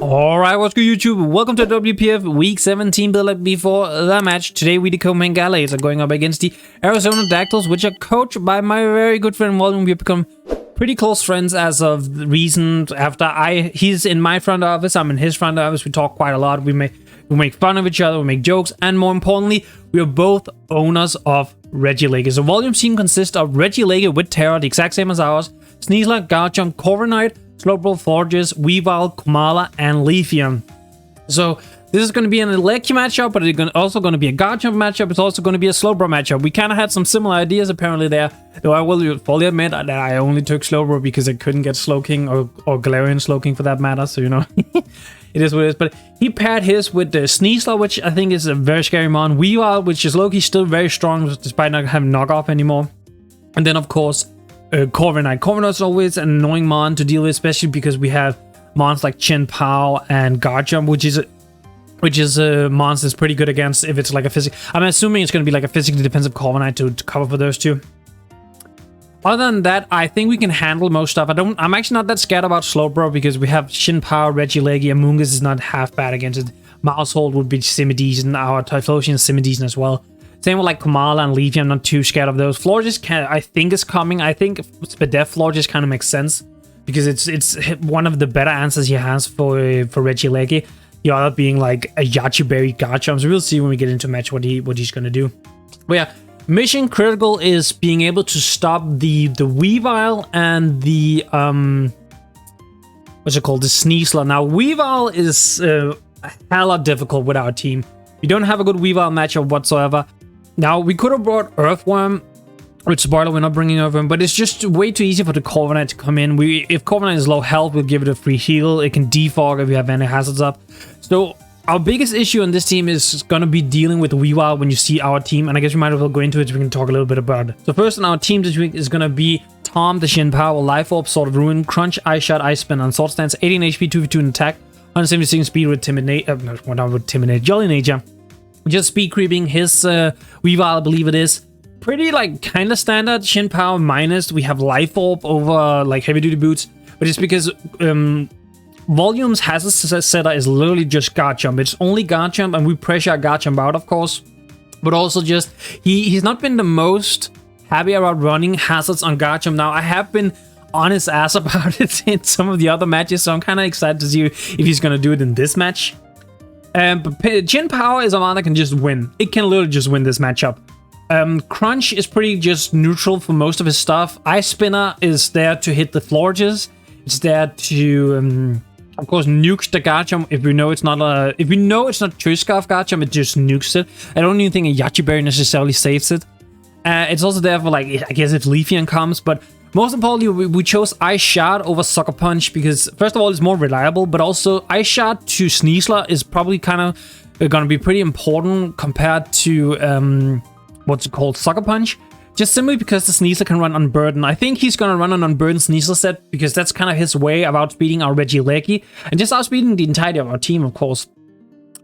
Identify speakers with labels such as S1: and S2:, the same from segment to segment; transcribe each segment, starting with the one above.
S1: Alright, what's good YouTube? Welcome to WPF Week 17 build-up before the match. Today we the Copenhagen Galays are going up against the Arizona Dactyls, which are coached by my very good friend Walden. We've become pretty close friends as of recent. He's in my front office, I'm in his front office. We talk quite a lot. We make fun of each other, we make jokes, and more importantly, we are both owners of REGIELEKI. So Volume team consists of REGIELEKI with Terror, the exact same as ours, Sneasler, Guardjump, Corviknight, Slowbro, Forges, Weavile, Kumala, and Lithium. So this is going to be an Leggy matchup, but it's also going to be a Guardjump matchup. It's also going to be a Slowbro matchup. We kind of had some similar ideas apparently there, though I will fully admit that I only took Slowbro because I couldn't get Slowking or Galarian Slowking for that matter, so you know. It is what it is, but he paired his with the Sneasler, which I think is a very scary mon. Weavile, which is low-key still very strong despite not having knockoff anymore. And then of course Corviknight. Corviknight is always an annoying mon to deal with, especially because we have mons like Chien-Pao and Guardjump, which is a monster that's pretty good against if it's like a physical. I'm assuming it's going to be like a physically defensive Corviknight to cover for those two. Other than that, I think we can handle most stuff. I'm actually not that scared about Slowbro because we have Chien-Pao, REGIELEKI, Amoonguss is not half bad against it. Mousehold would be semi-decent, our Typhlosion is semi-decent as well. Same with like Kumala and Leafy, I'm not too scared of those. Florges I think is coming. I think Spadef Florges kind of makes sense because it's one of the better answers he has for REGIELEKI. The other being like a Yachiberry Guardjump. So we'll see when we get into match what he's gonna do. But yeah, mission critical is being able to stop the Weavile and the what's it called, the Sneasler. Now Weavile is a hella difficult with our team. We don't have a good Weavile matchup whatsoever. Now we could have brought Earthworm, which spoiler, we're not bringing Earthworm, but it's just way too easy for the Corviknight to come in. If Corviknight is low health, we'll give it a free heal. It can defog if we have any hazards up. So our biggest issue on this team is going to be dealing with Weavile when you see our team, and I guess we might as well go into it so we can talk a little bit about it. So first on our team this week is going to be Tom, the Chien-Pao, Life Orb, Sword of Ruin, Crunch, Ice Shot, Ice Spin on Sword Stance, 18 HP, 2v2 in attack, 176 speed with Jolly Nature. Just speed creeping his Weavile, I believe it is. Pretty like kind of standard Chien-Pao minus. We have Life Orb over like heavy duty boots, but it's because Volume's hazard setter is literally just Guardjump. It's only Guardjump, and we pressure Guardjump out, of course. But also just he's not been the most happy about running hazards on Guardjump. Now I have been on his ass about it in some of the other matches, so I'm kind of excited to see if he's gonna do it in this match. But Chien-Pao is a mon that can just win. It can literally just win this matchup. Crunch is pretty just neutral for most of his stuff. Ice Spinner is there to hit the Florges. It's there to, of course, nuke the Guardjump if we know it's not Choice Scarf Guardjump. It just nukes it. I don't even think a Yachiberry necessarily saves it. It's also there for like, I guess if Leafeon comes, but most importantly, we chose Ice Shot over Sucker Punch because first of all, it's more reliable, but also Ice Shot to Sneasler is probably kind of going to be pretty important compared to what's it called, Sucker Punch, just simply because the Sneasler can run Unburden. I think he's going to run an Unburden Sneasler set because that's kind of his way of outspeeding our REGIELEKI and just outspeeding the entirety of our team, of course.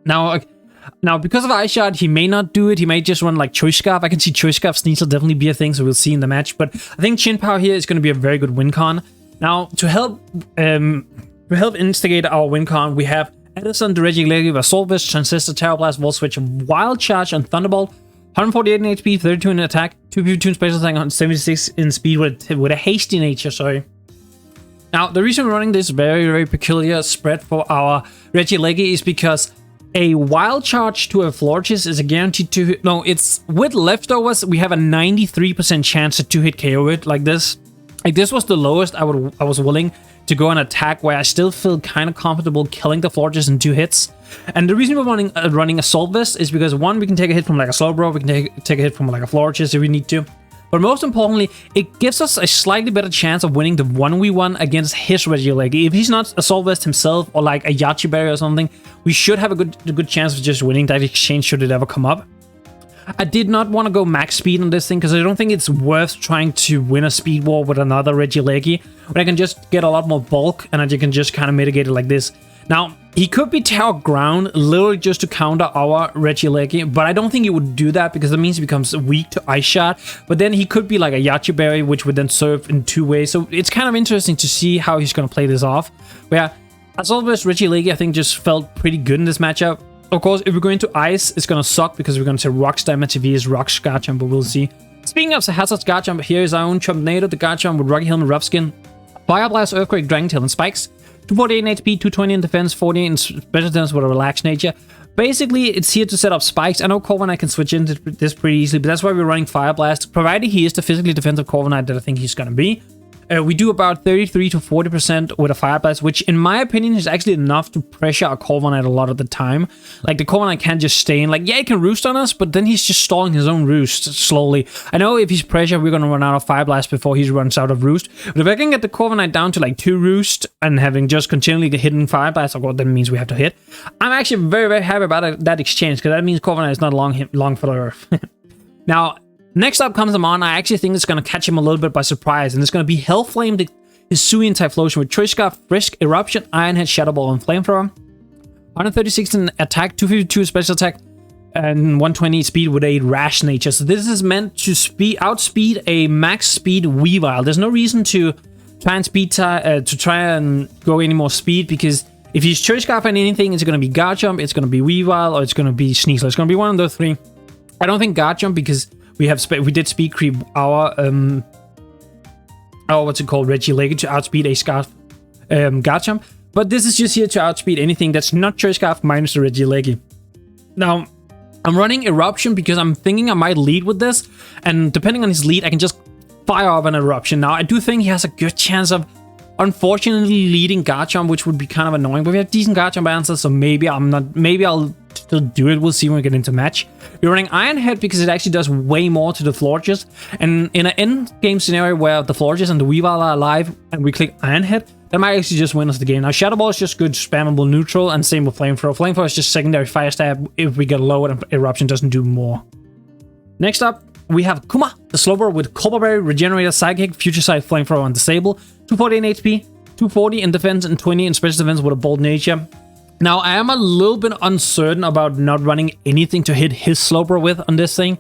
S1: Now, because of Ice Shot, he may not do it. He may just run like Choice Scarf. I can see Choice Scarf Sneasler definitely be a thing, so we'll see in the match. But I think Chien-Pao here is going to be a very good win con. Now, to help instigate our win con, we have Edison, the REGIELEKI with Assault Vest, Transistor, Terror Blast, Volt Switch, Wild Charge, and Thunderbolt. 148 in HP, 32 in attack, 252 in special attack, 176 in speed with a hasty nature, sorry. Now, the reason we're running this very, very peculiar spread for our REGIELEKI is because a Wild Charge to a Florges is a guaranteed to hit. No, it's with leftovers, we have a 93% chance to two-hit KO it like this. Like this was the lowest I was willing to go on attack where I still feel kind of comfortable killing the Florges in 2 hits. And the reason we're running Assault Vest is because one, we can take a hit from like a Slowbro, we can take a hit from like a Florges if we need to. But most importantly, it gives us a slightly better chance of winning the 1v1 against his REGIELEKI. If he's not Assault Vest himself or like a Yachiberry or something, we should have a good chance of just winning that exchange should it ever come up. I did not want to go max speed on this thing because I don't think it's worth trying to win a speed war with another REGIELEKI, but I can just get a lot more bulk and I can just kind of mitigate it like this. Now, he could be Terror Ground, literally just to counter our REGIELEKI, but I don't think he would do that because it means he becomes weak to Ice Shot. But then he could be like a Yachiberry, which would then serve in 2 ways. So it's kind of interesting to see how he's going to play this off. Where As always, Regieleki, I think, just felt pretty good in this matchup. Of course, if we go into Ice, it's gonna suck because we're gonna say Rock's damage if he is Rock's Garchomp, but we'll see. Speaking of Hazard's Garchomp, here is our own Chumpnado, the Garchomp with Rocky Helmet, Rough Skin, Fire Blast, Earthquake, Dragon Tail, and Spikes. 248 in HP, 220 in defense, 40 in special defense with a relaxed nature. Basically, it's here to set up spikes. I know Corviknight can switch into this pretty easily, but that's why we're running Fire Blast, provided he is the physically defensive Corviknight that I think he's gonna be. We do about 33 to 40% with a Fire Blast, which in my opinion is actually enough to pressure a Corviknight a lot of the time. Like, the Corviknight can't just stay in, like, yeah, he can roost on us, but then he's just stalling his own roost slowly. I know if he's pressured, we're gonna run out of Fire Blast before he runs out of roost, but if I can get the Corviknight down to like 2 roost and having just continually hitting Fire Blast, of course, that means we have to hit. I'm actually very, very happy about that exchange, because that means Corviknight is not long for the earth. Now, next up comes Amon. I actually think it's going to catch him a little bit by surprise, and it's going to be Hellflame, the Hisuian Typhlosion with Choice Scarf, Frisk, Eruption, Iron Head, Shadow Ball, and Flamethrower. 136 in attack, 252 special attack, and 120 speed with a Rash Nature. So this is meant to outspeed a max speed Weavile. There's no reason to try and go any more speed, because if he's Choice Scarf and anything, it's going to be Garchomp, it's going to be Weavile, or it's going to be Sneasel. It's going to be one of those three. I don't think Garchomp, because we did speed creep our what's it called, Regieleki, to outspeed a Scarf Garchomp, but this is just here to outspeed anything that's not Choice Scarf minus the Regieleki. Now, I'm running Eruption because I'm thinking I might lead with this, and depending on his lead, I can just fire off an Eruption. Now, I do think he has a good chance of, unfortunately, leading Garchomp, which would be kind of annoying, but we have decent Garchomp answers, so maybe I'll still do it. We'll see when we get into match. We're running Iron Head because it actually does way more to the Florges, and in an end game scenario where the Florges and the Weavile are alive and we click Iron Head, that might actually just win us the game. Now, Shadow Ball is just good spammable neutral, and same with Flamethrower. Flamethrower is just secondary fire stab if we get low and Eruption doesn't do more. Next up, we have Kuma, the Slowbro with Cobra Berry, Regenerator, Psychic, Future Sight, Flamethrower, and Disable. 240 in HP, 240 in defense, and 20 in special defense with a Bold Nature. Now, I am a little bit uncertain about not running anything to hit his Slowbro with on this thing.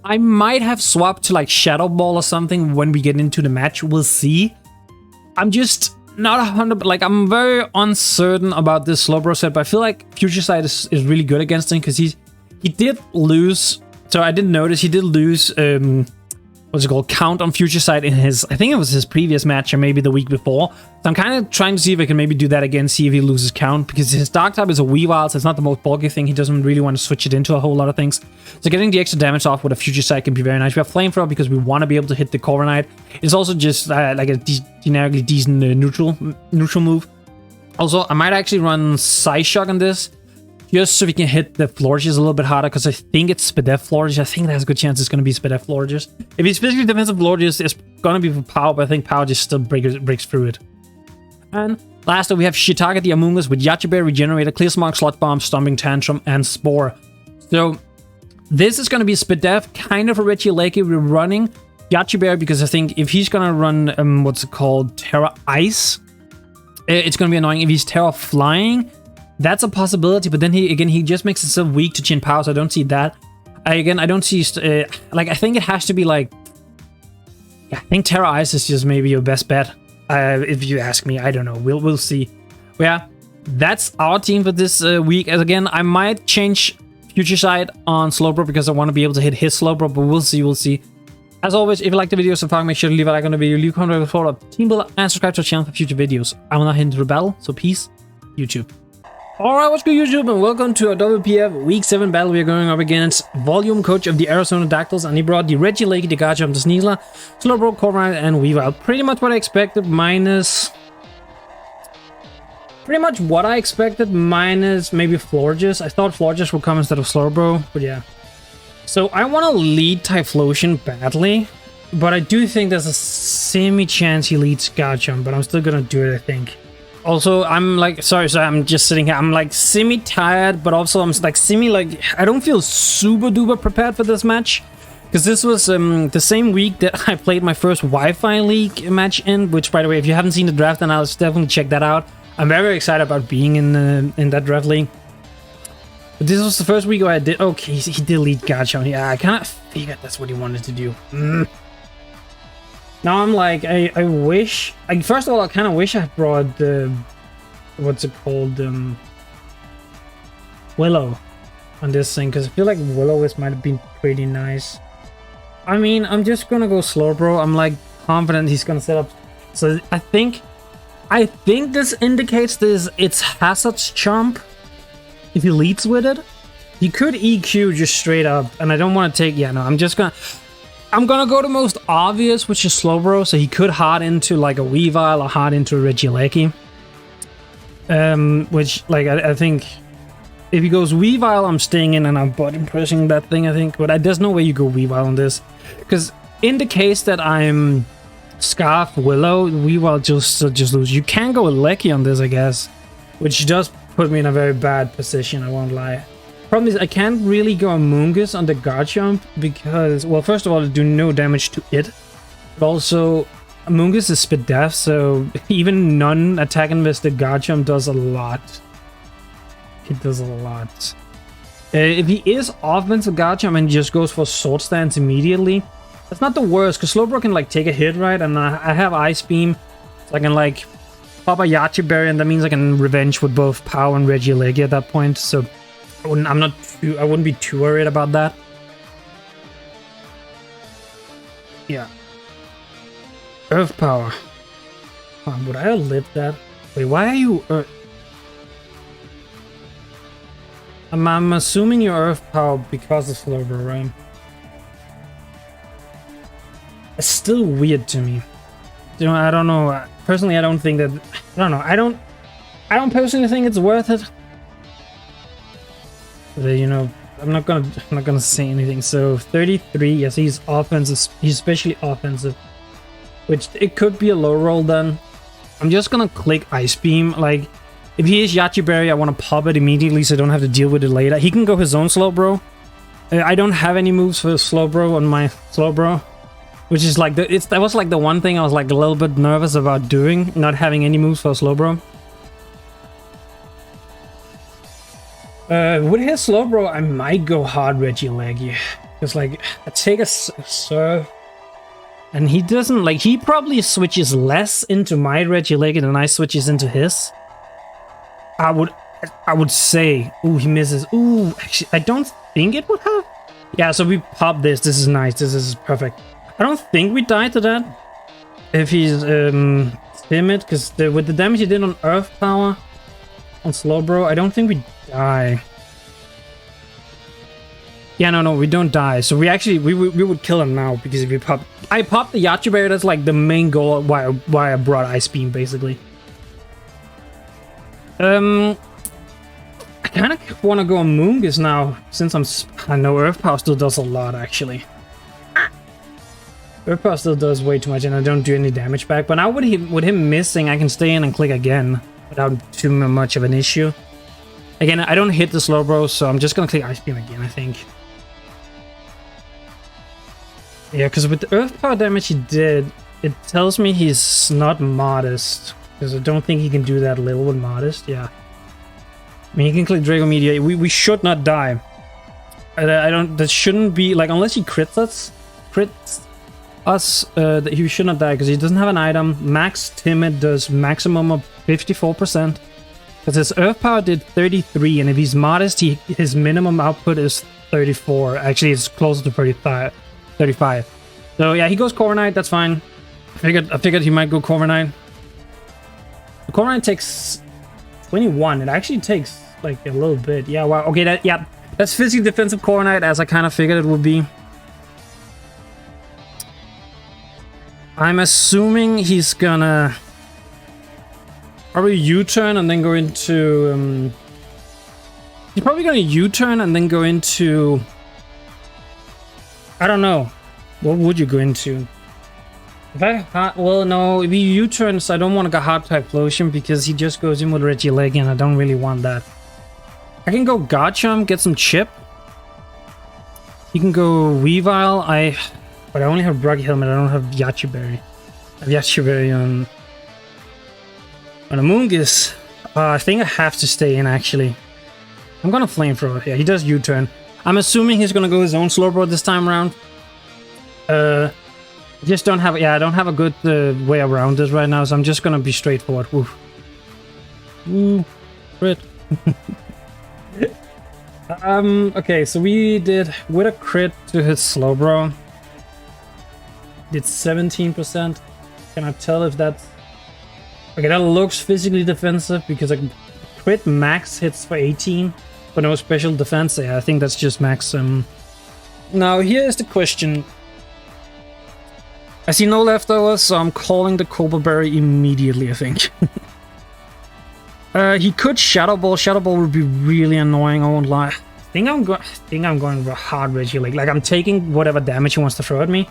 S1: I might have swapped to like Shadow Ball or something when we get into the match. We'll see. I'm just not 100%, like, I'm very uncertain about this Slowbro set, but I feel like Future Sight is really good against him, because he did lose. So I didn't notice he did lose what's it called, count on Future Sight in his, I think it was his previous match or maybe the week before. So I'm kind of trying to see if I can maybe do that again, see if he loses count, because his Dark type is a Weavile, so it's not the most bulky thing. He doesn't really want to switch it into a whole lot of things. So getting the extra damage off with a Future Sight can be very nice. We have Flamethrower because we want to be able to hit the Corviknight. It's also just like a generically decent neutral move. Also, I might actually run Psyshock on this, just so we can hit the Florges a little bit harder, because I think it's Spadef Florges. I think there's a good chance it's going to be Spadef Florges. If he's physically defensive Florges, it's going to be for Power, but I think Power just still breaks through it. And lastly, we have Shiitake the Amoonguss with Yachiberry, Regenerator, Clear Smog, Sludge Bomb, Stomping Tantrum, and Spore. So this is going to be Spadef, kind of a Regieleki. We're running Yachiberry because I think if he's going to run, what's it called, Terra Ice, it's going to be annoying. If he's Terra Flying, that's a possibility, but then he just makes himself weak to Chin Power, so I don't see that. I don't see, like, I think it has to be like, yeah, I think Terra Ice is just maybe your best bet. If you ask me, I don't know. We'll see. But yeah, that's our team for this week. As again, I might change Future Sight on Slowbro because I want to be able to hit his Slowbro, but we'll see. As always, if you like the video so far, make sure to leave a like on the video, leave a comment, follow up Teambuilder, and subscribe to our channel for future videos. I will not hit into the battle, so peace, YouTube. Alright, what's good, YouTube, and welcome to our WPF Week 7 battle. We are going up against Volume Coach of the Arizona Dactyls, and he brought the Regieleki, the Garchomp, the Sneasler, Slowbro, Corviknight, and Weavile. Pretty much what I expected, minus maybe Florges. I thought Florges would come instead of Slowbro, but yeah. So I want to lead Typhlosion badly, but I do think there's a semi-chance he leads Garchomp, but I'm still gonna do it, I think. Also, I'm like, sorry, I'm just sitting here. I'm like semi-tired, but also I'm like I don't feel super duper prepared for this match. Because this was the same week that I played my first Wi-Fi League match in, which, by the way, if you haven't seen the draft, then I'll definitely check that out. I'm very excited about being in that draft league. But this was the first week where I did, okay, he did lead Garchomp. Yeah, I kind of figured that's what he wanted to do. Now I'm like, I wish, first of all, I kind of wish I brought the what's it called, Willow on this thing, because I feel like Willow might have been pretty nice. I mean, I'm just gonna go slow, bro. I'm like confident he's gonna set up. So I think this indicates it's Hazard's chump. If he leads with it, he could EQ just straight up, and I don't want to take. Yeah, no, I'm gonna go the most obvious, which is slow, bro. So he could hard into like a Weavile or hard into a Regieleki. Which like I think. If he goes Weavile, I'm staying in and I'm button pressing that thing, I think. But there's no way you go Weavile on this. Because in the case that I'm Scarf Willow, Weavile just lose. You can go Leki on this, I guess. Which does put me in a very bad position, I won't lie. Problem is, I can't really go Amoonguss on the Garchomp because, well, first of all, it do no damage to it. But also, Amoonguss is Spit Death, so even non-attack invested Garchomp does a lot. It does a lot. If he is offensive Garchomp and just goes for Sword Stance immediately, that's not the worst, because Slowbro can like take a hit, right? And I have Ice Beam, so I can like pop a Yachi Berry, and that means I can revenge with both Power and Regieleki at that point. So I wouldn't be too worried about that. Yeah. Earth Power. Would I have lived that? Wait, why are you I'm assuming your Earth Power because of Slowbro, right? It's still weird to me. You know, I don't know. Personally, I don't think that. I don't know. I don't personally think it's worth it. But, you know, I'm not gonna say anything. So 33. Yes, he's offensive. He's especially offensive, which it could be a low roll. Then I'm just gonna click Ice Beam. Like, if he is Yachi Berry, I want to pop it immediately so I don't have to deal with it later. He can go his own Slowbro. I don't have any moves for Slowbro on my Slowbro, which is like that was like the one thing I was like a little bit nervous about doing, not having any moves for Slowbro. With his Slowbro, I might go hard Regieleki, because like I take a serve, and he doesn't like he probably switches less into my Regieleki than I switches into his. I would say, ooh, he misses. Ooh, actually, I don't think it would have. Yeah, so we pop this. This is nice. This is perfect. I don't think we die to that if he's timid, because with the damage he did on Earth Power on Slowbro, I don't think we die. Yeah, no, we don't die. So we actually we would kill him now, because if we pop, I popped the Yachi Berry. That's like the main goal why I brought Ice Beam basically. I kind of want to go Amoonguss now, since I know Earth Power still does a lot, actually. Earth Power still does way too much, and I don't do any damage back. But now with him missing, I can stay in and click again without too much of an issue. Again, I don't hit the Slowbro, so I'm just gonna click Ice Beam again, I think. Yeah, because with the Earth Power damage he did, it tells me he's not modest. Because I don't think he can do that little with Modest, yeah. I mean, he can click Draco Meteor. We should not die. That shouldn't be, like, unless he crits us, he should not die, because he doesn't have an item. Max Timid does maximum of 54%. Because his Earth Power did 33, and if he's Modest, his minimum output is 34. Actually, it's closer to 35. So yeah, he goes Corviknight, that's fine. I figured he might go Corviknight. The Corviknight takes 21. It actually takes like a little bit. Yeah, wow. Okay, that's physically defensive Corviknight, as I kind of figured it would be. I'm assuming he's gonna probably U-turn and then go into he's probably gonna U-turn and then go into, I don't know, what would you go into? Well, no, if he U-turns, I don't want to go hard type Flotion, because he just goes in with Regieleki, and I don't really want that. I can go Garchomp, get some chip. He can go Weavile. But I only have Bruggy Helmet. I don't have Yachi Berry. I have Yachi Berry on Amoonguss. I think I have to stay in, actually. I'm gonna Flamethrower. Yeah, he does U-turn. I'm assuming he's gonna go his own Slowbro this time around. Just don't have, I don't have a good way around this right now, so I'm just gonna be straightforward. Oof. Ooh, crit. Okay, so we did with a crit to his Slowbro. Did 17%. Can I tell if that's... Okay, that looks physically defensive because a crit max hits for 18, but no special defense. Yeah, I think that's just max. Now, here is the question. I see no leftovers, so I'm calling the Cobra Berry immediately, I think. He could Shadow Ball. Shadow Ball would be really annoying, I won't lie. I think I'm going hard Regieleki. Like, I'm taking whatever damage he wants to throw at me,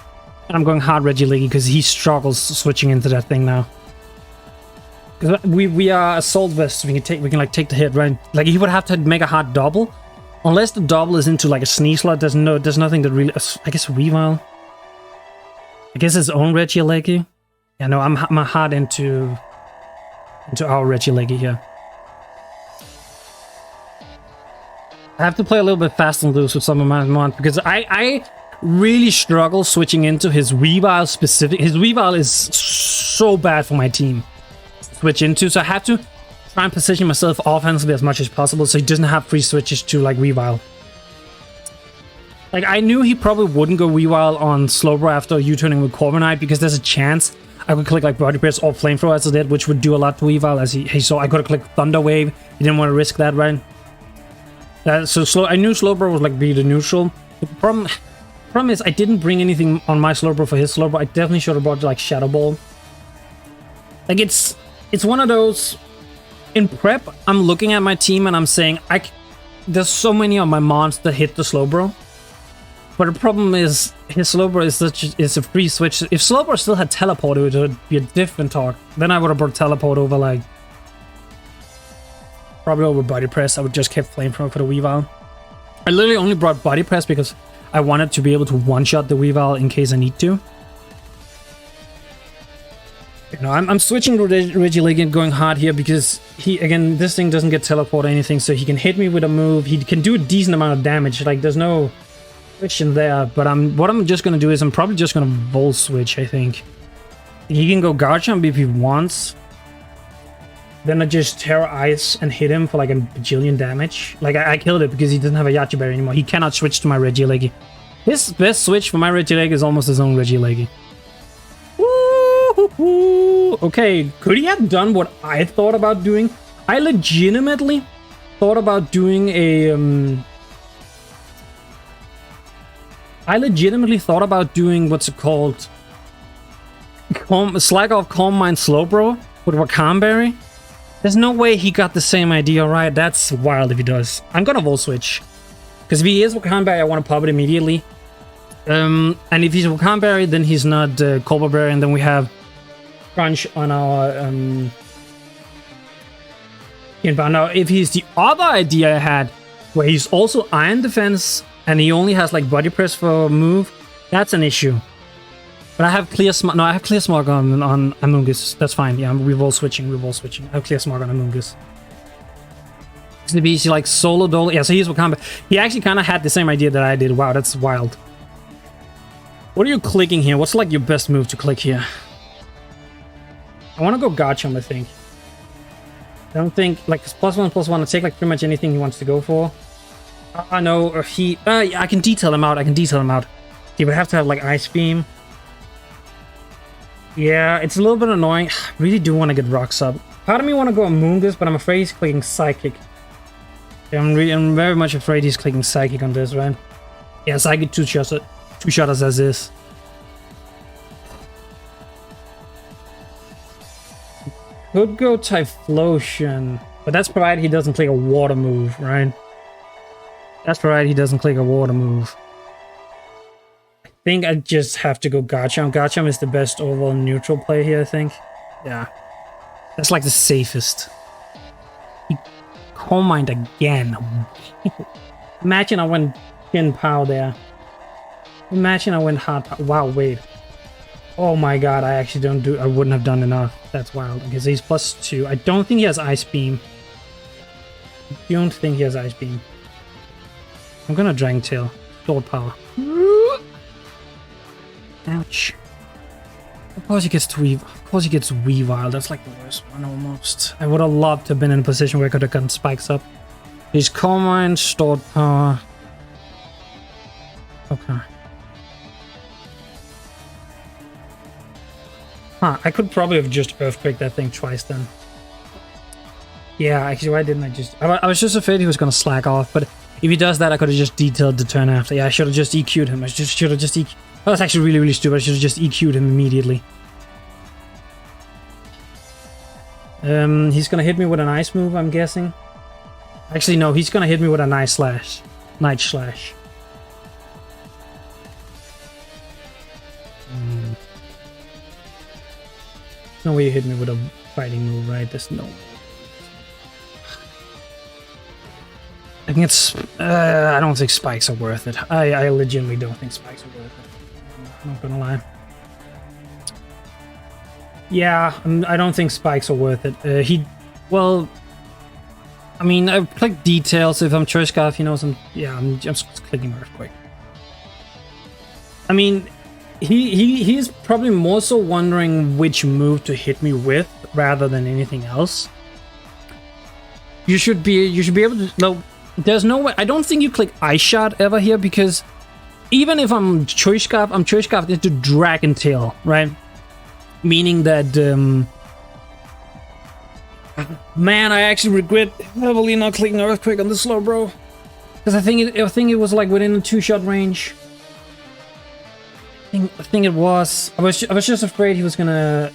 S1: and I'm going hard Regieleki because he struggles switching into that thing now. Because we are Assault Vest, so we can like take the hit, right? Like, he would have to make a hard double. Unless the double is into like a sneeze slot, there's nothing that really... I guess Weavile. I guess his own Regieleki. Yeah, no, I'm hard into our Regieleki here. I have to play a little bit fast and loose with some of my mon because I really struggle switching into his Weavile specific. His Weavile is so bad for my team to switch into, so I have to try and position myself offensively as much as possible so he doesn't have free switches to like Weavile. Like, I knew he probably wouldn't go Weavile on Slowbro after U-turning with Corviknight because there's a chance I could click like Body Press or Flamethrower as I did, which would do a lot to Weavile as he saw. I could have clicked Thunder Wave. He didn't want to risk that, right? I knew Slowbro was like be the neutral. The problem is I didn't bring anything on my Slowbro for his Slowbro. I definitely should have brought like Shadow Ball. Like, it's one of those. In prep, I'm looking at my team and I'm saying there's so many of my mons that hit the Slowbro. But the problem is his Slowbro is a free switch. If Slowbro still had Teleport, it would be a different talk. Then I would have brought Teleport over like probably over Body Press. I would just keep Flamethrower for the Weavile. I literally only brought Body Press because I wanted to be able to one-shot the Weavile in case I need to. You know, I'm switching to Regieleki and going hard here because again, this thing doesn't get Teleport or anything, so he can hit me with a move. He can do a decent amount of damage. Like, there's no question there. But what I'm just gonna do is I'm probably just gonna Volt Switch, I think. He can go Garchomp if he wants. Then I just Terra Ice and hit him for like a bajillion damage. Like, I killed it because he doesn't have a Yache Berry anymore. He cannot switch to my Regieleki. His best switch for my Regieleki is almost his own Regieleki. Okay, could he have done what I thought about doing? I legitimately thought about doing a... what's it called? Slag off Calm Mind Slowbro with Wakam Berry. There's no way he got the same idea, right? That's wild if he does. I'm gonna Volt Switch. Because if he is Wakam Berry, I want to pop it immediately. And if he's Wakam Berry, then he's not Cobra Berry, and then we have Crunch on our inbound. Now, if he's the other idea I had, where he's also Iron Defense, and he only has like Body Press for move, that's an issue. But I have Clear Smog. No, I have Clear Smog on Amoonguss. That's fine. Yeah, we're all switching. I have Clear Smog on Amoonguss. If he's like Solo Dole. Yeah, so he's Wakanda. He actually kind of had the same idea that I did. Wow, that's wild. What are you clicking here? What's like your best move to click here? I want to go Garchomp, I think. I don't think, like, +1/+1, I take like pretty much anything he wants to go for. No, or yeah, I can detail him out. He would have to have like Ice Beam. Yeah, it's a little bit annoying. I really do want to get Rocks up. Part of me want to go Amoonguss, but I'm afraid he's clicking Psychic. Yeah, I'm very much afraid he's clicking Psychic on this, right? Yeah, Psychic two-shot us as is. Could go Typhlosion, but that's provided he doesn't click a water move, right? That's provided he doesn't click a water move. I think I just have to go Garchomp. Garchomp is the best overall neutral play here, I think. Yeah. That's like the safest. Calm Mind again. Imagine I went Chin Pow there. Imagine I went Hard Pow. Wow, wait. Oh my god, I wouldn't have done enough. That's wild. Because he's +2. I don't think he has Ice Beam. I'm gonna Dragon Tail. Sword Power. Ouch. Of course he gets to Weave. Of course he gets Weavile. That's like the worst one almost. I would have loved to have been in a position where I could have gotten spikes up. He's Coal Mine, stored power. Okay. Huh, I could probably have just Earthquaked that thing twice then. Yeah, actually, why didn't I just... I was just afraid he was going to slack off, but if he does that, I could have just detailed the turn after. Yeah, I should have just EQ'd him. I should have just EQ'd... Oh, that's actually really, really stupid. I should have just EQ'd him immediately. He's going to hit me with an ice move, I'm guessing. Actually, no, he's going to hit me with a night slash. Night slash. No way you hit me with a fighting move, right? There's no... I think it's... I don't think spikes are worth it. I legitimately don't think spikes are worth it. I'm not gonna lie. Yeah, I don't think spikes are worth it. Well... I mean, I've clicked details. If I'm Choice Scarf, you know, I'm just clicking Earthquake. I mean... He's probably more so wondering which move to hit me with rather than anything else. You should be able to... No, there's no way... I don't think you click Ice Shot ever here, because even if I'm Choice Scarf into Dragon Tail, right? Meaning that... Man, I actually regret heavily not clicking Earthquake on the slow, bro. Because I think it was like within a 2-shot range. I think it was. I was just afraid he was gonna.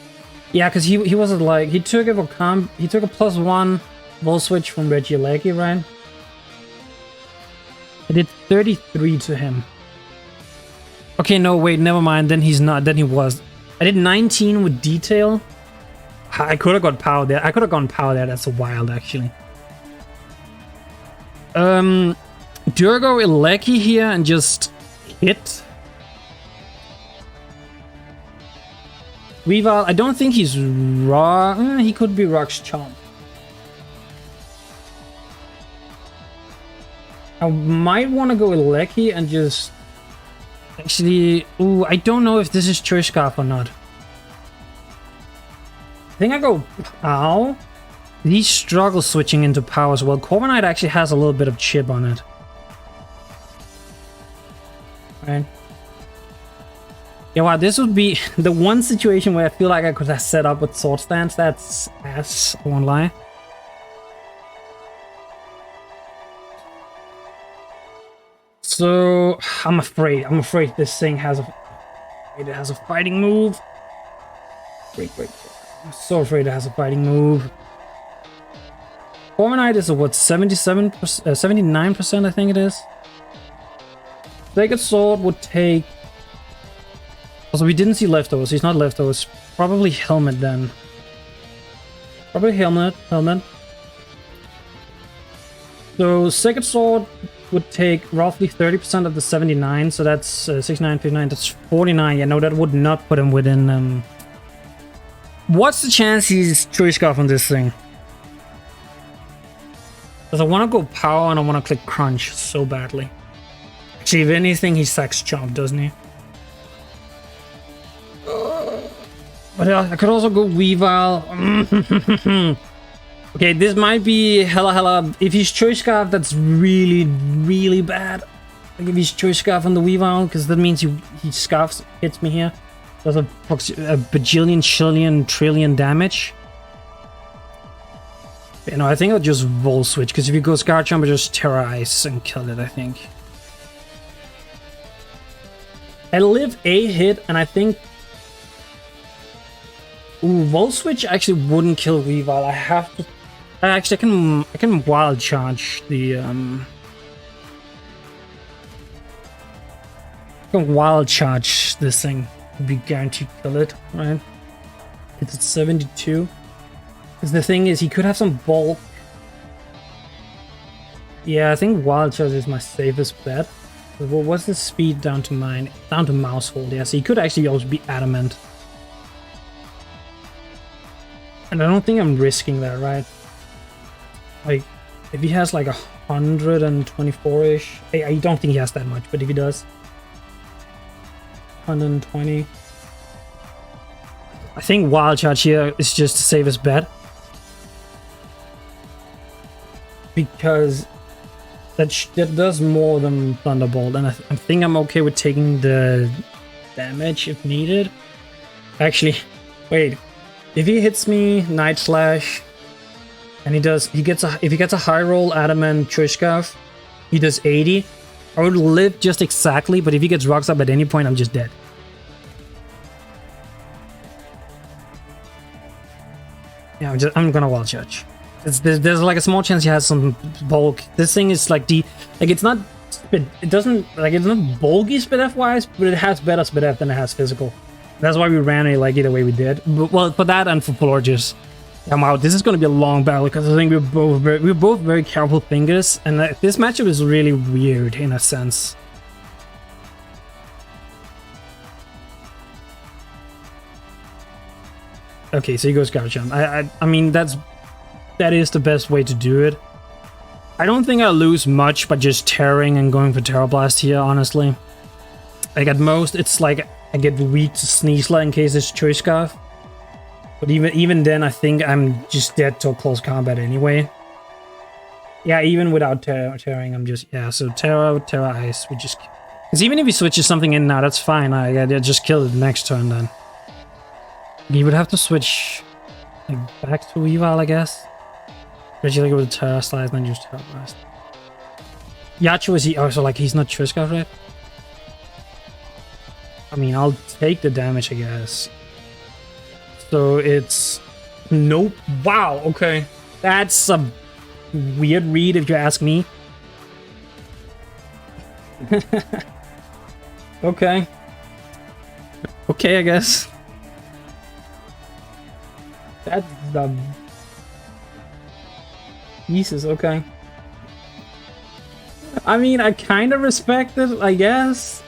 S1: Yeah, because he wasn't like he took a +1 Volt Switch from REGIELEKI, right? I did 33 to him. Okay, no, wait, never mind. Then he's not. Then he was. I did 19 with detail. I could have got power there. I could have gone power there. That's wild, actually. WPF here and just hit. Weavile, I don't think he's raw. He could be Rock's Chomp. I might want to go with Lecky and just... Actually, ooh, I don't know if this is Choice Scarf or not. I think I go Pow. He struggles switching into Pow as well. Corviknight actually has a little bit of chip on it. Right. Yeah, wow, this would be the one situation where I feel like I could have set up with Sword Stance. That's ass, I won't lie. So, I'm afraid this thing has a fighting move. Wait. I'm so afraid it has a fighting move. Corviknight is a, what, 77%, 79%, I think it is. Sacred Sword would take... Also, we didn't see leftovers. He's not leftovers. Probably Helmet then. Probably Helmet. So, Sacred Sword would take roughly 30% of the 79. So that's 69, 59. That's 49. Yeah, no, that would not put him within... What's the chance he's Choice Scarf on this thing? Because I want to go Power and I want to click Crunch so badly. Actually, if anything, he sacks Chomp, doesn't he? But I could also go Weavile. Okay, this might be hella. If he's Choice Scarf, that's really, really bad. Like if he's Choice Scarf on the Weavile, because that means he scarfs, hits me here. Does a bajillion, shillion, trillion damage. You know, I think I'll just Volt Switch, because if you go Scar Jump, I just Terra Ice and kill it, I think. I live a hit, and I think... Ooh, Volt Switch actually wouldn't kill Weavile. I have to... Actually, I can Wild Charge the... I can Wild Charge this thing. Be guaranteed to kill it, right? It's at 72. Because the thing is, he could have some bulk. Yeah, I think Wild Charge is my safest bet. Well, what's the speed down to 9? Down to Mouse Hold, yeah. So he could actually also be Adamant. And I don't think I'm risking that, right? Like, if he has like 124-ish, I don't think he has that much, but if he does, 120. I think Wild Charge here is just to save his bet. Because that does more than Thunderbolt, and I think I'm okay with taking the damage if needed. Actually, wait. If he hits me Night Slash, and if he gets a high roll Adamant Choice Scarf, he does 80. I would live just exactly, but if he gets rocks up at any point, I'm just dead. Yeah, I'm gonna Wild Charge. There's like a small chance he has some bulk. This thing is like it's not spit. It doesn't like it's not bulky spit F wise, but it has better spit F than it has physical. That's why we ran it like either way we did. But, well, for that and for Florges, I'm out. This is gonna be a long battle because I think we're both very careful fingers, and this matchup is really weird in a sense. Okay, so he goes Garbage Jump. I mean that is the best way to do it. I don't think I lose much by just tearing and going for Terror Blast here, honestly. Like at most, it's like I get weak to Sneasler in case it's Choice Scarf. But even then, I think I'm just dead to close combat anyway. Yeah, even without tearing, I'm just so Terror Ice. We just because even if he switches something in now, that's fine. I just kill it next turn then. He would have to switch like, back to Weavile, I guess. Reggie with Terror Slice and then just Terror Blast. Yacho is he also like he's not Choice Scarf, right? I mean, I'll take the damage, I guess. So it's nope. Wow. Okay, that's a weird read if you ask me. Okay. Okay, I guess. That's the Jesus. Okay. I mean, I kind of respect it, I guess.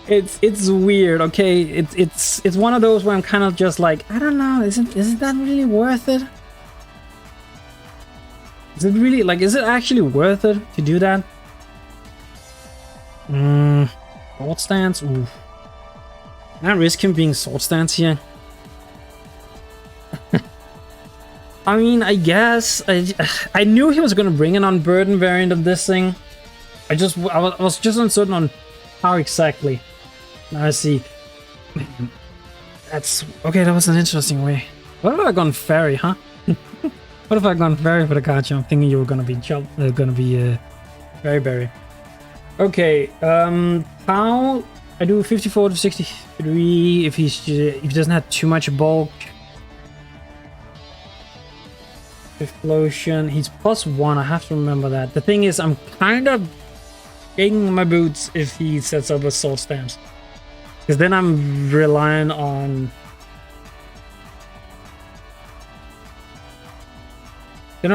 S1: It's weird, okay? It's one of those where I'm kind of just like, I don't know, is that really worth it? Is it really like is it actually worth it to do that? Sword Stance? Oof. Can I risk him being Sword Stance here? I mean, I guess I knew he was gonna bring an Unburden variant of this thing. I was just uncertain on how exactly. Now I see. Man, that's okay. That was an interesting way. What if I gone Fairy, huh? What if I gone Fairy for the gotcha? I'm thinking you were gonna be Fairy Berry. Okay. How I do 54 to 63 if he doesn't have too much bulk. Explosion. He's +1. I have to remember that. The thing is, I'm kind of taking my boots if he sets up a Sword Stance, because then I'm relying on. I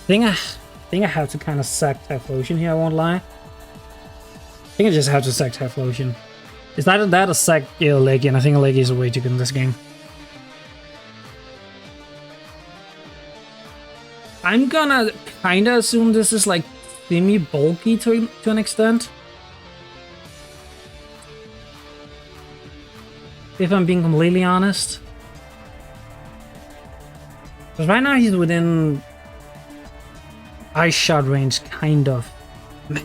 S1: think I have to kind of sack Typhlosion here. I won't lie. I think I just have to sack Typhlosion. It's either that or sack Leggy, and I think Leggy is a way to get in this game. I'm gonna kinda assume this is like semi-bulky to an extent. If I'm being completely honest. Because right now he's within Ice Shot range, kind of.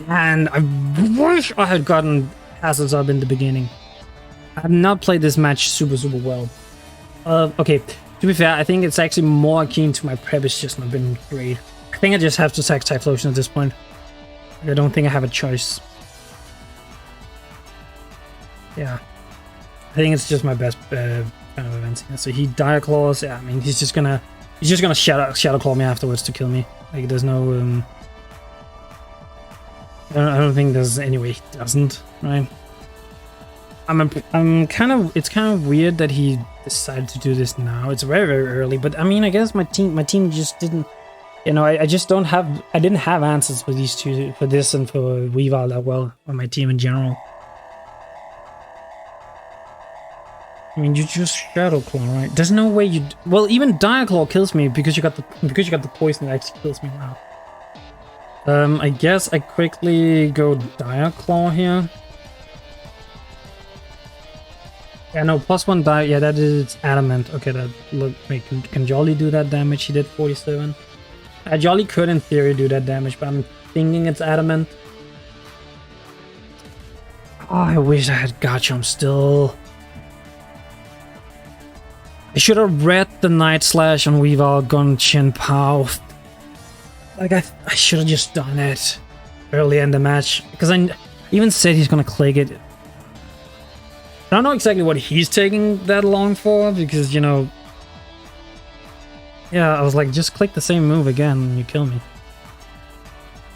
S1: Man, I wish I had gotten Hazards up in the beginning. I have not played this match super well. Okay, to be fair, I think it's actually more akin to my prep. It's just not been great. I think I just have to sack Typhlosion at this point. I don't think I have a choice. Yeah. I think it's just my best kind of events. Yeah, so he Dire Claws. Yeah, I mean he's just gonna Shadow Claw me afterwards to kill me. Like there's no I don't think there's any way he doesn't, right? I'm kind of it's kind of weird that he decided to do this now. It's very early, but I mean I guess my team just didn't, you know, I didn't have answers for these two, for this and for Weavile that well, or my team in general. I mean, you just Shadow Claw, right? There's no way you. Well, even Dire Claw kills me because you got the poison that actually kills me now. I guess I quickly go Dire Claw here. Yeah, no, +1 die. Yeah, that is adamant. Okay, that look. Wait, can Jolly do that damage? He did 47. Jolly could, in theory, do that damage, but I'm thinking it's adamant. Oh, I wish I had Garchomp still. I should have read the Night Slash on Weavile, gone Chin Pow. Like, I should have just done it early in the match. Because I even said he's gonna click it. I don't know exactly what he's taking that long for, because, you know... Yeah, I was like, just click the same move again and you kill me.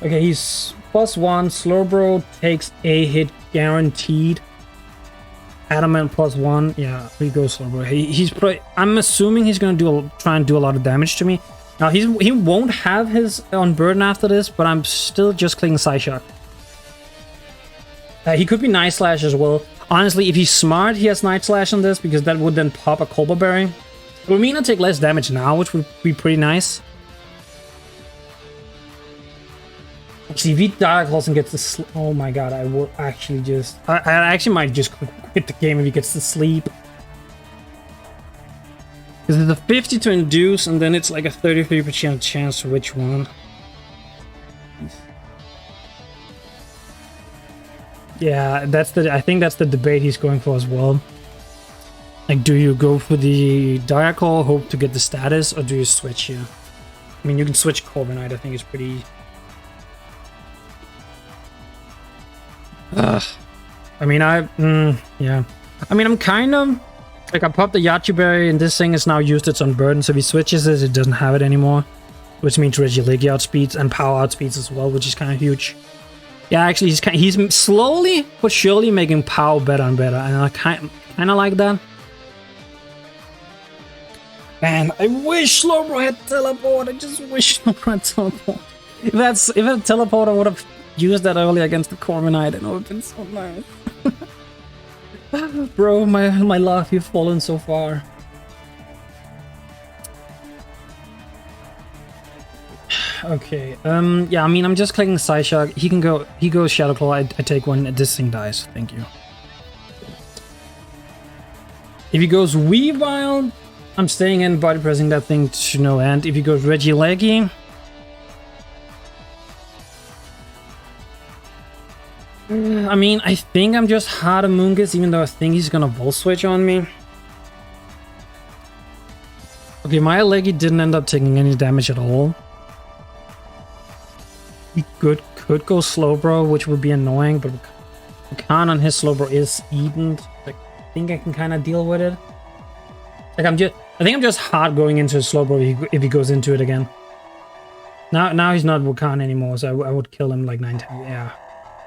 S1: Okay, he's +1. Slowbro takes a hit guaranteed. Adamant +1. Yeah, we go Slowbro. He's probably... I'm assuming he's gonna try and do a lot of damage to me. Now, he won't have his Unburden after this, but I'm still just clicking Psyshock. He could be Night Slash as well. Honestly, if he's smart, he has Night Slash on this, because that would then pop a Cobra Berry. It would mean I take less damage now, which would be pretty nice. Actually, if he Dire Claws and gets the oh my god, I will actually just... I actually might just quit the game if he gets to sleep. Because it's a 50 to induce, and then it's like a 33% chance for which one. Yeah, I think that's the debate he's going for as well. Like, do you go for the Dire Claw, hope to get the status, or do you switch here? I mean, you can switch Corviknight, I think it's pretty... I mean, yeah. I mean, I'm kind of... Like, I popped the Yachi Berry, and this thing is now used its Unburden, so if he switches it, it doesn't have it anymore. Which means Regieleki outspeeds, and Power outspeeds as well, which is kind of huge. Yeah, actually, he's slowly but surely making Power better and better, and I kind of like that. Man, I wish Slowbro had teleport. I just wish Slowbro had teleport. If it had teleport, I would have used that early against the Corviknight, and it would have been so nice. Bro, my life, you've fallen so far. Okay, yeah, I mean, I'm just clicking Psyshock. He goes Shadow Claw, I take one, this thing dies, thank you. If he goes Weavile, I'm staying in, body pressing that thing to no end. If he goes Regieleki... I mean, I think I'm just hard Amoonguss, even though I think he's gonna Volt Switch on me. Okay, my Leggy didn't end up taking any damage at all. He could go Slowbro, which would be annoying, but Khan on his Slowbro is evened. Like, I think I can kind of deal with it. Like, I think I'm just hard going into a Slowbro if he goes into it again. Now he's not Wukan anymore, so I would kill him like 9 times.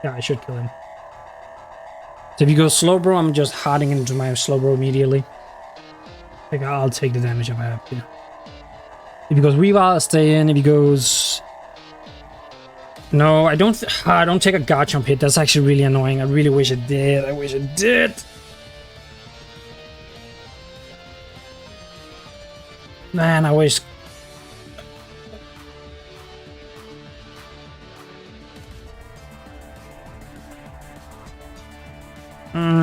S1: Yeah, I should kill him. So if you go Slowbro, I'm just harding into my Slowbro immediately. Like, I'll take the damage if I have to. If he goes Weavile, I'll stay in. If he goes... No, I don't take a Garchomp hit. That's actually really annoying. I really wish it did. I wish it did. Man, I wish...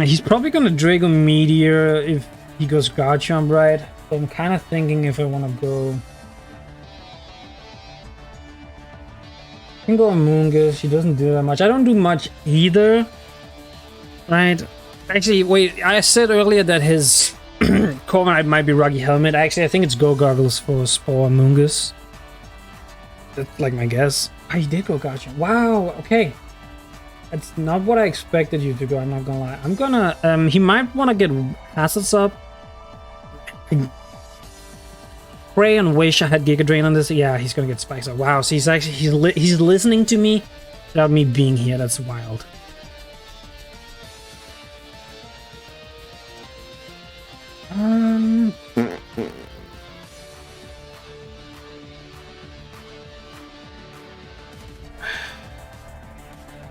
S1: He's probably gonna Drago Meteor if he goes Garchomp, right? So I'm kind of thinking if I want to go... I can go Amoonguss. He doesn't do that much. I don't do much either, right? Actually, wait, I said earlier that his Corviknight might be Rocky Helmet. Actually, I think it's Go Goggles for Amoonguss. That's like my guess. Oh, he did go Garchomp. Wow, okay. That's not what I expected you to go, I'm not gonna lie. I'm gonna, he might want to get Hazards up. Pray and wish I had Giga Drain on this. Yeah, he's gonna get Spikes up. Wow, so he's listening to me without me being here. That's wild.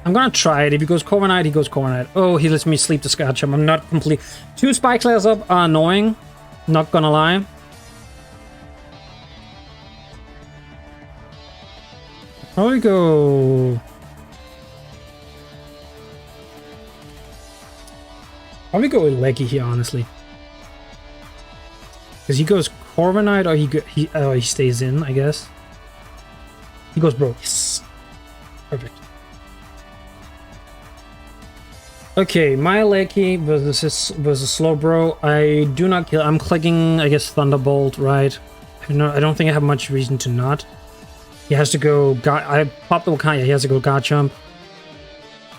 S1: I'm gonna try it. If he goes Corviknight, he goes Corviknight. Oh, he lets me sleep the Scarchum. I'm not complete. 2 Spike Layers up are annoying. Not gonna lie. Probably go... Probably go with Leggy here, honestly. Because he goes Corviknight or he stays in, I guess. He goes broke. Yes. Perfect. Okay, my Leggy versus Slowbro. I do not kill. I'm clicking, I guess, Thunderbolt, right? I don't think I have much reason to not. He has to go... I popped the Wakaya. He has to go Garchomp.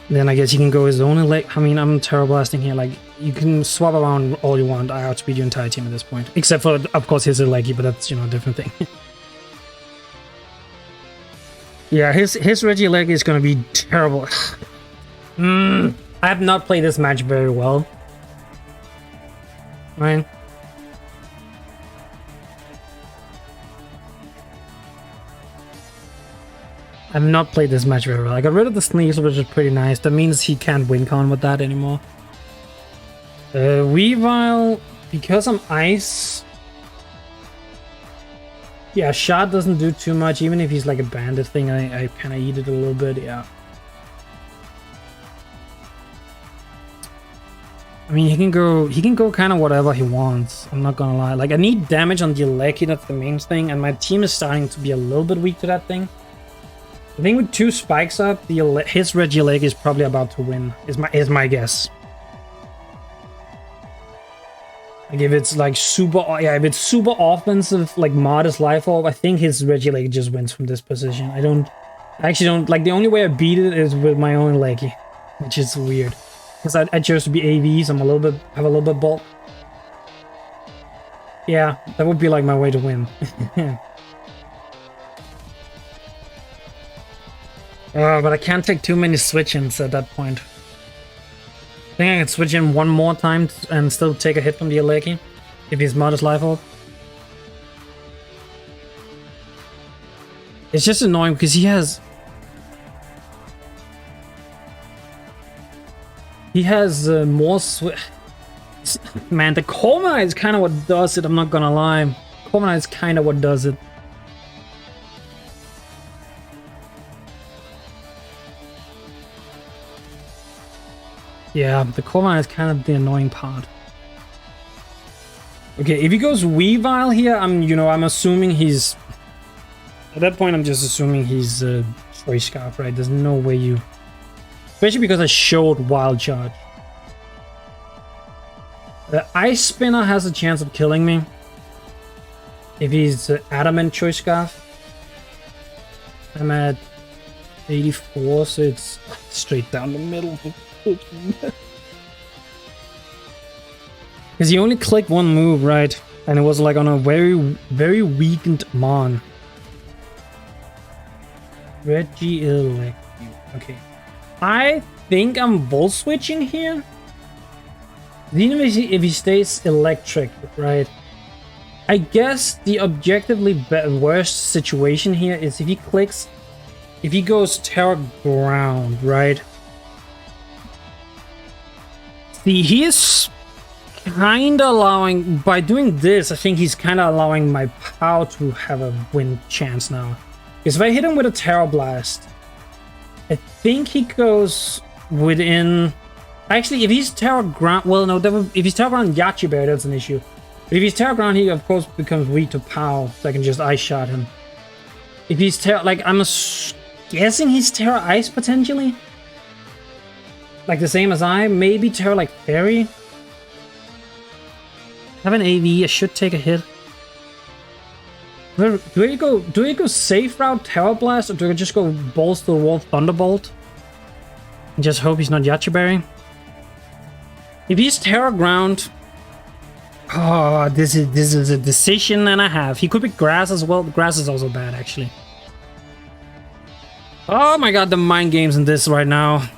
S1: Then I guess he can go his own leg. I mean, I'm Terra Blasting here. Like, you can swap around all you want. I outspeed your entire team at this point. Except for, of course, his Leggy, but that's, you know, a different thing. Yeah, his Regieleki is going to be terrible. I have not played this match very well. Right? I've not played this match very well. I got rid of the sneeze, which is pretty nice. That means he can't win con with that anymore. Weavile, because I'm ice. Yeah, shot doesn't do too much. Even if he's like a bandit thing, I kind of eat it a little bit. Yeah. I mean, he can go kind of whatever he wants. I'm not gonna lie. Like, I need damage on the Leggy. That's the main thing, and my team is starting to be a little bit weak to that thing. I think with 2 spikes up, his Regieleki is probably about to win. Is my guess. Like if it's like if it's super offensive, like modest life orb, I think his Regieleki just wins from this position. I actually don't like. The only way I beat it is with my own Leggy, which is weird. Because I chose to be AV, so have a little bit bulk. Yeah, that would be like my way to win. But I can't take too many switch-ins at that point. I think I can switch in one more time and still take a hit from the Leggy if he's modest life orb. It's just annoying because he has more Man, the Corviknight is kind of what does it. I'm not gonna lie. Corviknight is kind of what does it. Yeah, the Corviknight is kind of the annoying part. Okay, if he goes Weavile here, I'm assuming he's... At that point, I'm just assuming he's Choice Scarf, right? There's no way you... Especially because I showed Wild Charge. The Ice Spinner has a chance of killing me. If he's Adamant Choice Scarf. I'm at 84, so it's straight down the middle. Because you only click one move, right? And it was like on a very, very weakened Mon. Regieleki. Okay. I think I'm Volt switching here. Even if he stays electric, right? I guess the objectively worst situation here is if he goes Terra Ground, right? See, he is kind of allowing, by doing this, I think he's kind of allowing my POW to have a win chance now. Because if I hit him with a Terra Blast, I think he goes within... Actually, if he's Terra Ground... Well, no, if he's Terra Ground Yachi Bear, that's an issue. But if he's Terra Ground, he, of course, becomes weak to POW, so I can just Ice Shot him. If he's Terra... Like, I'm guessing he's Terra Ice, potentially? Like the same as I? Maybe Terra, like, Fairy? I have an AV, I should take a hit. Do I go safe route Terra Blast, or do I just go balls to the wall Thunderbolt? And just hope he's not Yachiberry? If he's Terra Ground... Oh, this is a decision and a half. He could be Grass as well. Grass is also bad, actually. Oh my god, the mind games in this right now.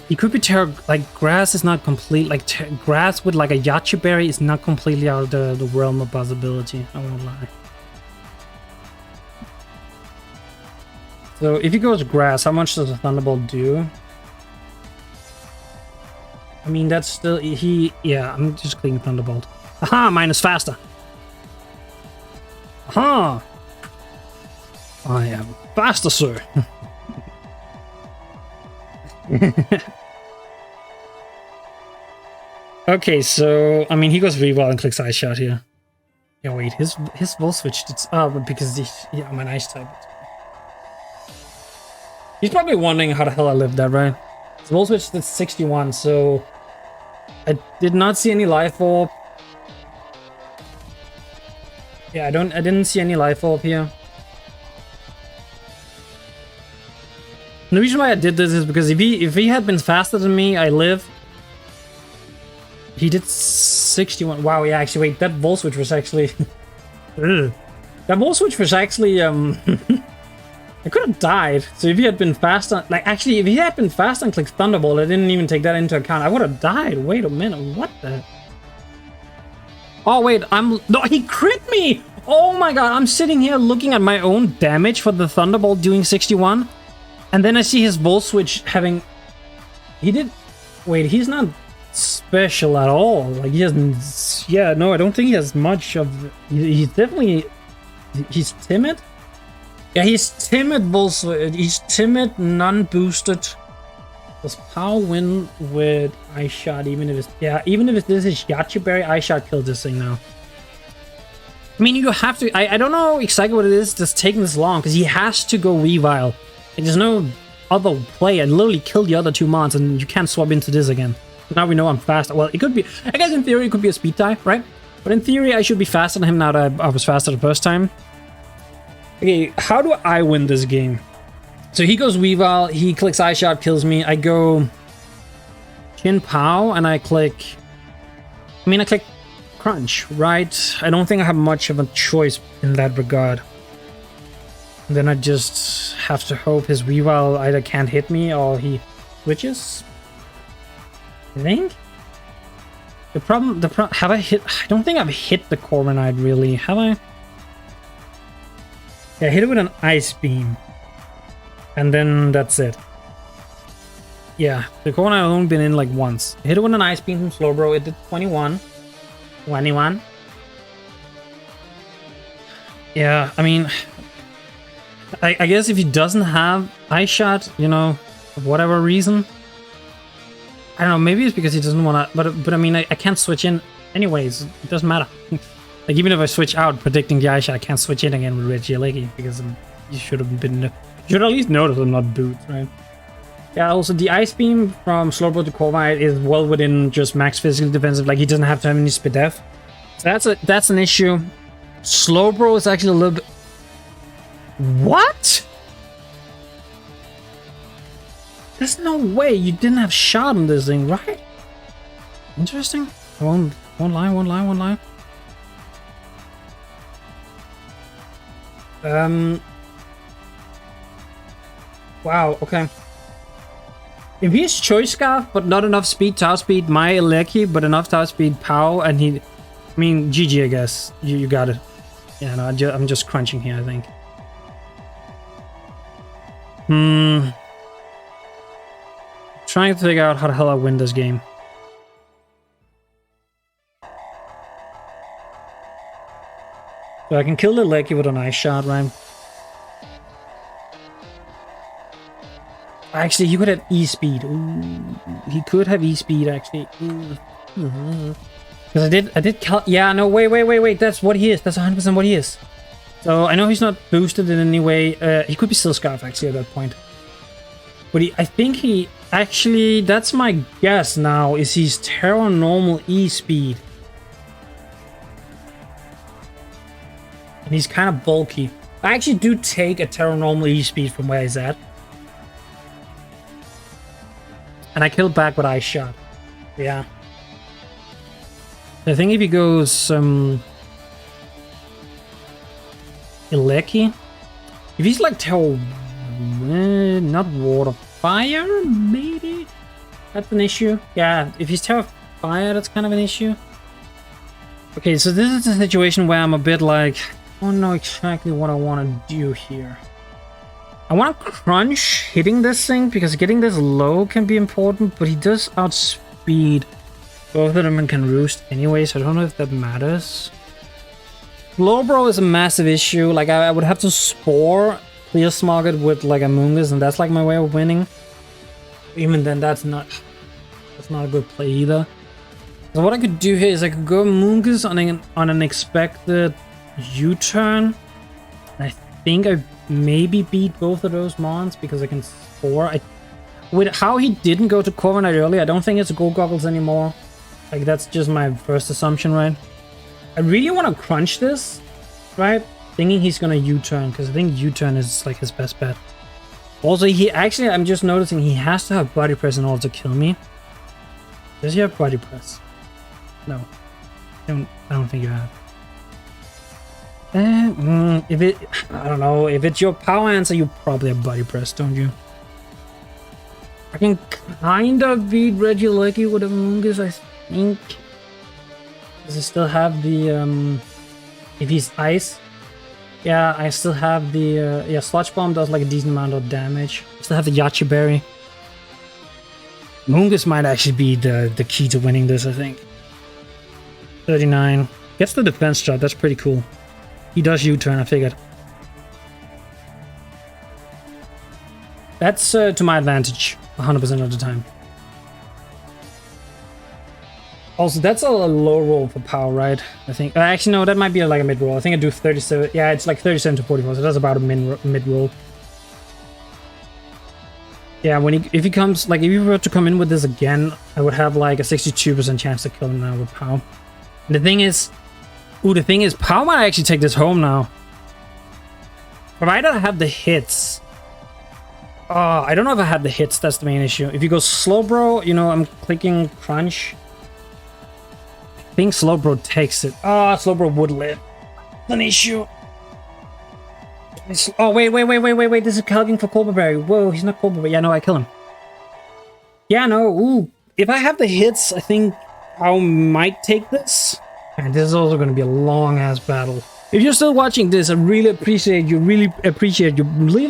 S1: He could be Terra... Like, Grass is not complete... Like, Grass with, like, a Yachiberry is not completely out of the realm of possibility. I won't lie. So if he goes grass, how much does a Thunderbolt do? I mean, that's still... Yeah, I'm just clicking Thunderbolt. Aha! Mine is faster. Aha! I am faster, sir. Okay, so... I mean, he goes Rewild and clicks Ice Shot here. Yeah, wait, his Volt Switch... because yeah, I'm an Ice type. He's probably wondering how the hell I lived that, right? His Volt Switch did 61, so... I did not see any Life Orb. Yeah, I didn't see any Life Orb here. And the reason why I did this is because if he had been faster than me, I live. He did 61. Wow, yeah, actually, wait, that Volt Switch was actually... that Volt Switch was actually, I could have died. So if he had been faster... Like, actually, if he had been faster and clicked Thunderbolt, I didn't even take that into account. I would have died. Wait a minute, what the... Oh, wait, No, he crit me! Oh my god, I'm sitting here looking at my own damage for the Thunderbolt doing 61. And then I see his Volt Switch having... He did... Wait, he's not special at all. Like, he hasn't... Yeah, no, I don't think he has much of... He's definitely... He's timid? Yeah, he's timid, Volt Switch. He's timid, non-boosted. Does Pow win with Ice Shot, even if it's... Yeah, even if this is Yachi Berry, Ice Shot kills this thing now. I mean, you have to... I don't know exactly what it is that's taking this long, because he has to go Revile. There's no other play. I literally killed the other two mons, and you can't swap into this again. Now we know I'm faster. Well, it could be... I guess in theory, it could be a speed tie, right? But in theory, I should be faster than him now that I was faster the first time. Okay, how do I win this game? So he goes Weavile, he clicks Ice Shot, kills me. I go Chin Pow, and I click... I mean, I click Crunch, right? I don't think I have much of a choice in that regard. And then I just have to hope his Weavile either can't hit me or he switches. I think? Have I hit... I don't think I've hit the Corviknight, really. Have I? Yeah, I hit it with an Ice Beam. And then that's it. Yeah, the Corviknight I've only been in like once. I hit it with an Ice Beam from Slowbro. It did 21. 21. Yeah, I mean... I guess if he doesn't have Ice Shot, you know, for whatever reason... I don't know, maybe it's because he doesn't want to... But I mean, I can't switch in anyways. It doesn't matter. Like, even if I switch out predicting the Ice Shot, I can't switch in again with Regieleki because you should have been... You should at least notice I'm not boots, right? Yeah, also the Ice Beam from Slowbro to Corviknight is well within just max physical defensive. Like, he doesn't have to have any speed def. So that's an issue. Slowbro is actually a little bit... What? There's no way you didn't have shot on this thing, right? Interesting. One line. Wow, okay. If he's Choice Scarf, but not enough speed to outspeed my Eleki, but enough to outspeed Pow, and he... I mean, GG, I guess. You got it. Yeah, no, I'm just crunching here, I think. Trying to figure out how the hell I win this game. So I can kill the Eleki with an Ice Shot, right? Actually, he could have E-Speed. He could have E-Speed, actually. Because I did yeah, no, wait. That's what he is. That's 100% what he is. So I know he's not boosted in any way. He could be Steel Scarf, actually, at that point. But I think he... Actually, that's my guess now, is he's Terra Normal E-Speed. And he's kind of bulky. I actually do take a Terra Normal E-Speed from where he's at. And I killed back with Ice Shot. Yeah. I think if he goes Eleki, if he's like Terra, not Water, Fire, maybe that's an issue. Yeah, if he's Terra Fire, that's kind of an issue. Okay, so this is a situation where I'm a bit like, I don't know exactly what I want to do here. I want to crunch hitting this thing because getting this low can be important, but he does outspeed both of them and can roost anyway, so I don't know if that matters. Slowbro is a massive issue. Like, I would have to Spore, clear smog it with like a Mungus, and that's like my way of winning. Even then, that's not a good play either. So what I could do here is I could go Mungus on an expected U-turn. I think I maybe beat both of those mons because I can Spore. With how he didn't go to Corviknight earlier, I don't think it's Gold Goggles anymore. Like, that's just my first assumption, right? I really want to crunch this, right? Thinking he's gonna U-turn, because I think U-turn is like his best bet. Also, I'm just noticing he has to have body press in order to kill me. Does he have body press? No. I don't think you have. I don't know, if it's your power answer, you probably have body press, don't you? I can kind of beat Regieleki with a Mungus, I think. Does he still have the, if he's ice? Yeah, I still have the, yeah, Sludge Bomb does like a decent amount of damage. I still have the Yachi Berry. Mungus might actually be the key to winning this, I think. 39. Gets the defense shot, that's pretty cool. He does U-turn, I figured. That's to my advantage 100% of the time. Also, that's a low roll for power, right? I think. Actually, no, that might be like a mid roll. I think I do 37. Yeah, it's like 37 to 44, so that's about a mid roll. Yeah, if he comes, like, if he were to come in with this again, I would have like a 62% chance to kill him now with power. And the thing is, power might actually take this home now. Provided I have the hits. I don't know if I have the hits, that's the main issue. If you go Slowbro, you know, I'm clicking Crunch. I think Slowbro takes it. Slowbro would live. An issue. Oh, wait. This is Calvin for Colberberry. Whoa, he's not Colberberry. Yeah, no, I kill him. Yeah, no. Ooh. If I have the hits, I think I might take this. And this is also going to be a long-ass battle. If you're still watching this, I really appreciate you. Leave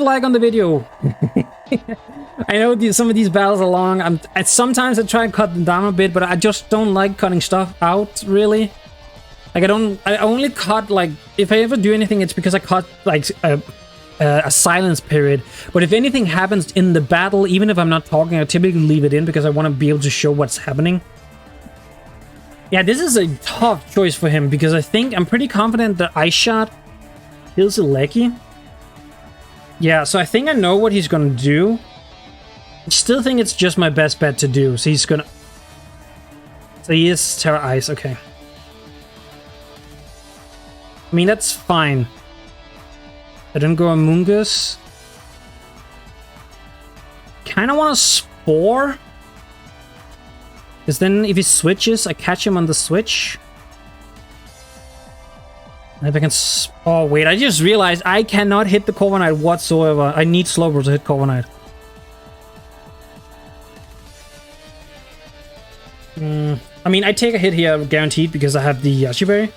S1: a like on the video. I know some of these battles are long. Sometimes I try and cut them down a bit, but I just don't like cutting stuff out, really. Like, I only cut, like, if I ever do anything, it's because I cut, like, a silence period. But if anything happens in the battle, even if I'm not talking, I typically leave it in because I want to be able to show what's happening. Yeah, this is a tough choice for him because I'm pretty confident that Ice Shot kills Reggieleki. Yeah, so I think I know what he's gonna do. I still think it's just my best bet to do. So he's gonna... So he is Terra Ice, okay. I mean, that's fine. I didn't go Amoongus. Kinda wanna Spore. Because then if he switches, I catch him on the switch. If I can... Oh, wait, I just realized I cannot hit the Corviknight whatsoever. I need Slowbro to hit Corviknight. I mean, I take a hit here, guaranteed, because I have the Yachiberry.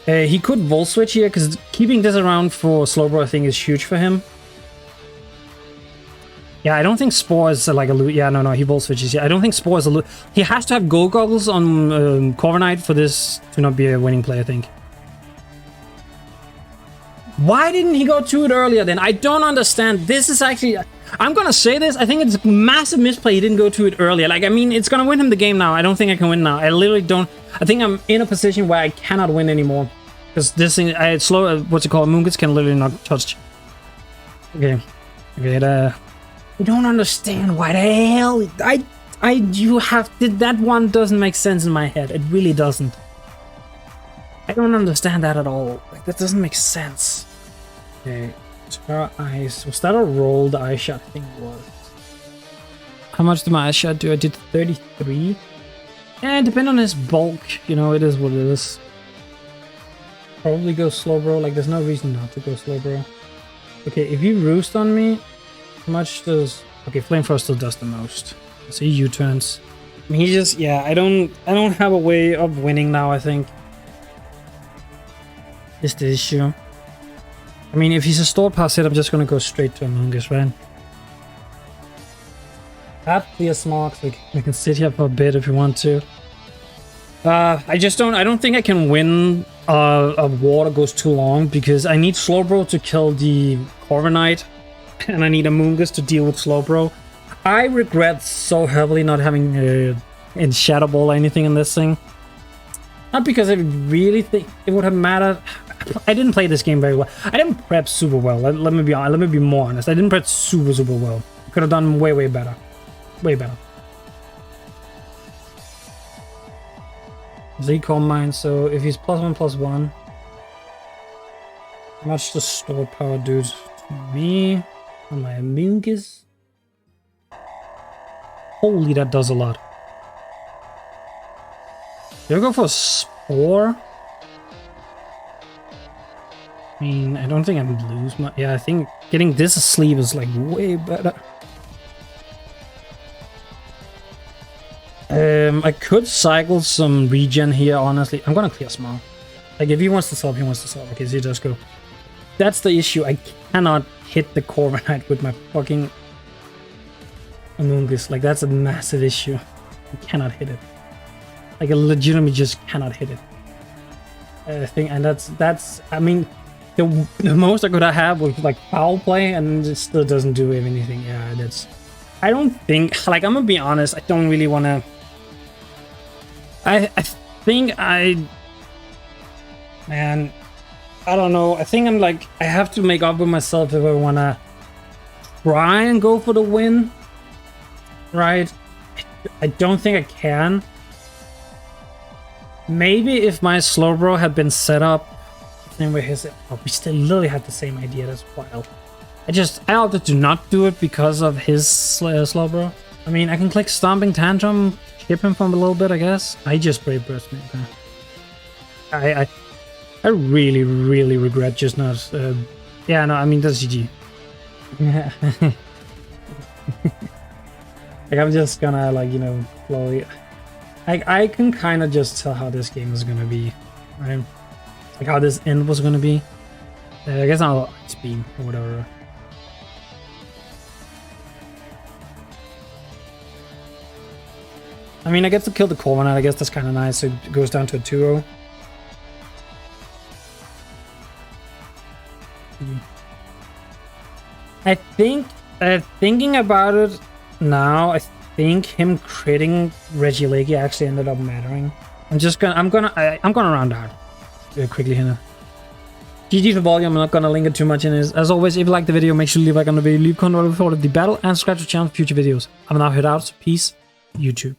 S1: He could Volt Switch here, because keeping this around for Slowbro, I think, is huge for him. Yeah, I don't think Spore is like a loot. Yeah, no, he Volt Switches. Yeah, I don't think Spore is a loot. He has to have Gold Goggles on Corviknight for this to not be a winning play, I think. Why didn't he go to it earlier then? I don't understand. This is actually... I'm gonna say this. I think it's a massive misplay he didn't go to it earlier. Like, I mean, it's gonna win him the game now. I don't think I can win now. I literally don't... I think I'm in a position where I cannot win anymore. Because this thing... what's it called? Moongits can literally not touch. Okay. I don't understand why the hell that one doesn't make sense in my head. It really doesn't. I don't understand that at all. Like, that doesn't make sense. Okay, Terra Ice. Was that a rolled Ice Shot? I think it was. How much did my Ice Shot do? I did 33. And depending on his bulk, you know, it is what it is. Probably go Slowbro. Like, there's no reason not to go Slowbro. Okay, if you roost on me, how much does... Okay, Flamethrower still does the most. So he U-turns. I mean, he just... Yeah, I don't have a way of winning now, I think. Is the issue. I mean, if he's a store pass hit, I'm just gonna go straight to Amoonguss, right? Have clear smog, so we can sit here for a bit if we want to. I don't think I can win a war that goes too long, because I need Slowbro to kill the Corviknight, and I need Amoonguss to deal with Slowbro. I regret so heavily not having in Shadow Ball or anything in this thing. Not because I really think it would have mattered. I didn't play this game very well. I didn't prep super well. Let me be more honest. I didn't prep super well. Could have done way better. Way better. Z-Calm Mine, so if he's +1/+1, how much does stored power do to me on my Amoonguss? Holy, that does a lot. Do I go for a Spore? I mean, I don't think I would lose my... Yeah, I think getting this asleep is like way better. I could cycle some regen here, honestly. I'm gonna clear Smog. Like, if he wants to solve, he wants to solve. Okay, so he does go. That's the issue. I cannot hit the Corviknight with my fucking Amoonguss. Like, that's a massive issue. I cannot hit it. Like, I legitimately just cannot hit it. I think, and that's. I mean, the most I could have was like foul play, and it still doesn't do anything. Yeah, that's. I don't think. Like, I'm gonna be honest. I don't really want to. I think man, I don't know. I think I'm like, I have to make up with myself if I want to try and go for the win, right? I don't think I can. Maybe if my Slowbro had been set up the same way his... Oh, we still literally had the same idea. That's wild. I opted to not do it because of his Slowbro. I mean, I can click Stomping Tantrum, skip him from a little bit, I guess. I just Brave Burst me. Okay. I really regret just not... yeah, no, I mean, that's GG. Yeah. Like, I'm just gonna, like, you know, slowly... I can kind of just tell how this game is gonna be, right? Like, how this end was gonna be. I guess I'll Ice Beam or whatever. I mean, I get to kill the Corviknight. I guess that's kind of nice. So it goes down to a 2-0. I think, thinking about it now, I think him critting Regieleki actually ended up mattering. I'm gonna round out quickly here. GG for volume. I'm not gonna linger too much in this. As always, if you like the video, make sure to leave a like on the video, leave a comment before the battle, and subscribe to the channel for future videos. I'm now head out. So peace, YouTube.